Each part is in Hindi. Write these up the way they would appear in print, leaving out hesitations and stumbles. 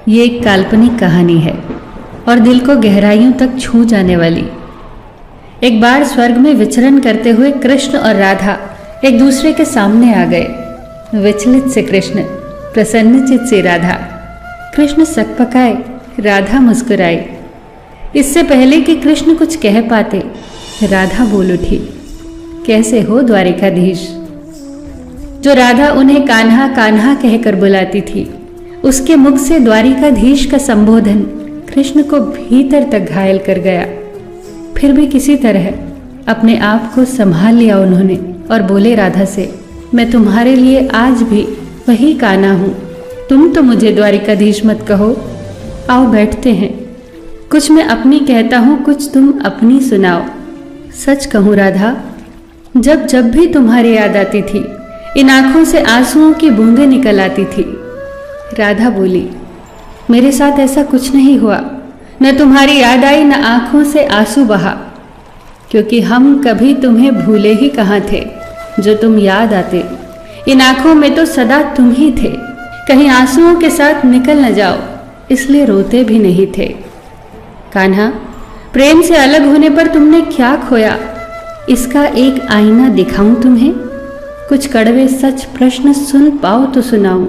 ये एक काल्पनिक कहानी है और दिल को गहराइयों तक छू जाने वाली। एक बार स्वर्ग में विचरण करते हुए कृष्ण और राधा एक दूसरे के सामने आ गए। विचलित से कृष्ण, प्रसन्नचित से राधा। कृष्ण सकपकाए, राधा मुस्कुराई। इससे पहले कि कृष्ण कुछ कह पाते, राधा बोल उठी, कैसे हो द्वारिकाधीश। जो राधा उन्हें कान्हा कान्हा कहकर बुलाती थी, उसके मुख से द्वारिकाधीश का संबोधन कृष्ण को भीतर तक घायल कर गया। फिर भी किसी तरह अपने आप को संभाल लिया उन्होंने और बोले राधा से, मैं तुम्हारे लिए आज भी वही कान्हा हूं। तुम तो मुझे द्वारिकाधीश मत कहो। आओ बैठते हैं, कुछ मैं अपनी कहता हूं, कुछ तुम अपनी सुनाओ। सच कहूं राधा, जब जब भी तुम्हारी याद आती थी, इन आंखों से आंसुओं की बूंदें निकल आती थी। राधा बोली, मेरे साथ ऐसा कुछ नहीं हुआ। न तुम्हारी याद आई, न आंखों से आंसू बहा, क्योंकि हम कभी तुम्हें भूले ही कहाँ थे। जो तुम याद आते, इन आंखों में तो सदा तुम ही थे। कहीं आंसुओं के साथ निकल न जाओ, इसलिए रोते भी नहीं थे। कान्हा, प्रेम से अलग होने पर तुमने क्या खोया, इसका एक आईना दिखाऊं तुम्हें। कुछ कड़वे सच प्रश्न सुन पाओ तो सुनाऊं।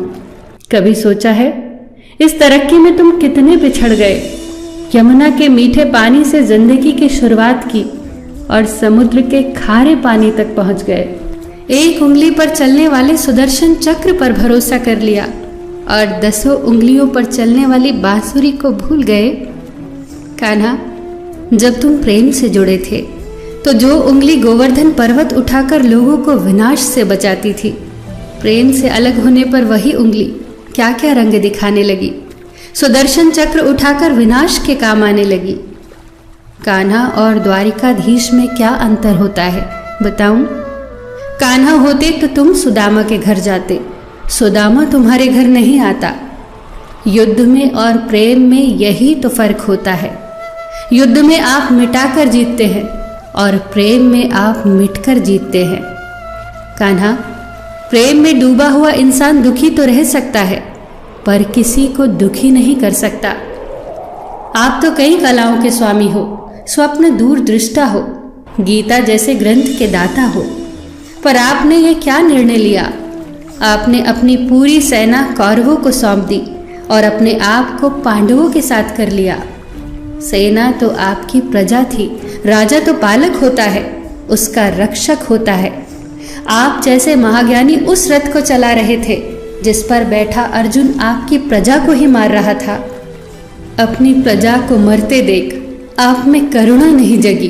कभी सोचा है इस तरक्की में तुम कितने पिछड़ गए। यमुना के मीठे पानी से जिंदगी की शुरुआत की और समुद्र के खारे पानी तक पहुंच गए। एक उंगली पर चलने वाले सुदर्शन चक्र पर भरोसा कर लिया और 10 उंगलियों पर चलने वाली बांसुरी को भूल गए। कान्हा, जब तुम प्रेम से जुड़े थे तो जो उंगली गोवर्धन पर्वत उठाकर लोगों को विनाश से बचाती थी, प्रेम से अलग होने पर वही उंगली क्या क्या रंग दिखाने लगी। सुदर्शन चक्र उठाकर विनाश के काम आने लगी। कान्हा और द्वारिकाधीश में क्या अंतर होता है बताऊं? कान्हा होते तो तुम सुदामा के घर जाते, सुदामा तुम्हारे घर नहीं आता। युद्ध में और प्रेम में यही तो फर्क होता है। युद्ध में आप मिटाकर जीतते हैं और प्रेम में आप मिटकर जीतते हैं। कान्हा, प्रेम में डूबा हुआ इंसान दुखी तो रह सकता है, पर किसी को दुखी नहीं कर सकता। आप तो कई कलाओं के स्वामी हो, स्वप्न दूरदृष्टा हो, गीता जैसे ग्रंथ के दाता हो, पर आपने ये क्या निर्णय लिया? आपने अपनी पूरी सेना कौरवों को सौंप दी और अपने आप को पांडवों के साथ कर लिया। सेना तो आपकी प्रजा थी, राजा तो पालक होता है, उसका रक्षक होता है। आप जैसे महाज्ञानी उस रथ को चला रहे थे जिस पर बैठा अर्जुन आपकी प्रजा को ही मार रहा था। अपनी प्रजा को मरते देख आप में करुणा नहीं जगी,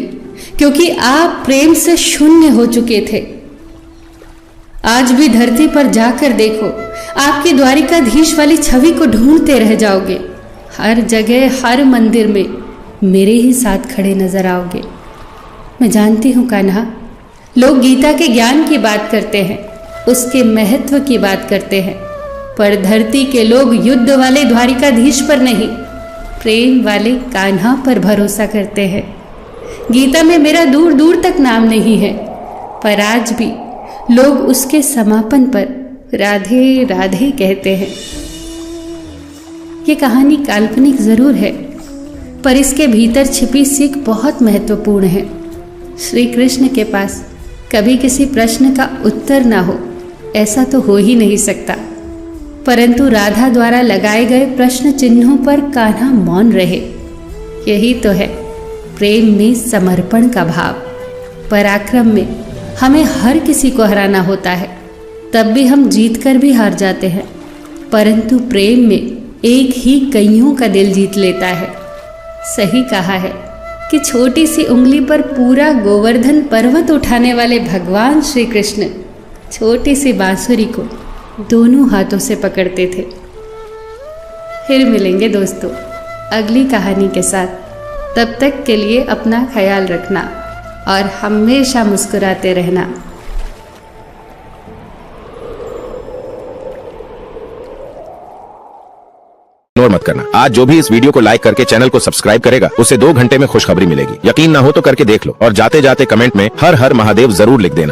क्योंकि आप प्रेम से शून्य हो चुके थे। आज भी धरती पर जाकर देखो, आपकी द्वारिकाधीश वाली छवि को ढूंढते रह जाओगे। हर जगह, हर मंदिर में मेरे ही साथ खड़े नजर आओगे। मैं जानती हूँ कान्हा, लोग गीता के ज्ञान की बात करते हैं, उसके महत्व की बात करते हैं, पर धरती के लोग युद्ध वाले द्वारिकाधीश पर नहीं, प्रेम वाले कान्हा पर भरोसा करते हैं। गीता में मेरा दूर दूर तक नाम नहीं है, पर आज भी लोग उसके समापन पर राधे राधे कहते हैं। ये कहानी काल्पनिक जरूर है, पर इसके भीतर छिपी सीख बहुत महत्वपूर्ण है। श्री कृष्ण के पास कभी किसी प्रश्न का उत्तर ना हो, ऐसा तो हो ही नहीं सकता, परंतु राधा द्वारा लगाए गए प्रश्न चिन्हों पर कान्हा मौन रहे। यही तो है प्रेम में समर्पण का भाव। पराक्रम में हमें हर किसी को हराना होता है, तब भी हम जीतकर भी हार जाते हैं, परंतु प्रेम में एक ही कईयों का दिल जीत लेता है। सही कहा है कि छोटी सी उंगली पर पूरा गोवर्धन पर्वत उठाने वाले भगवान श्री कृष्ण छोटी सी बांसुरी को दोनों हाथों से पकड़ते थे। फिर मिलेंगे दोस्तों अगली कहानी के साथ। तब तक के लिए अपना ख्याल रखना और हमेशा मुस्कुराते रहना। इग्नोर मत करना। आज जो भी इस वीडियो को लाइक करके चैनल को सब्सक्राइब करेगा, उसे 2 घंटे में खुशखबरी मिलेगी। यकीन ना हो तो करके देख लो और जाते जाते कमेंट में हर हर महादेव जरूर लिख देना।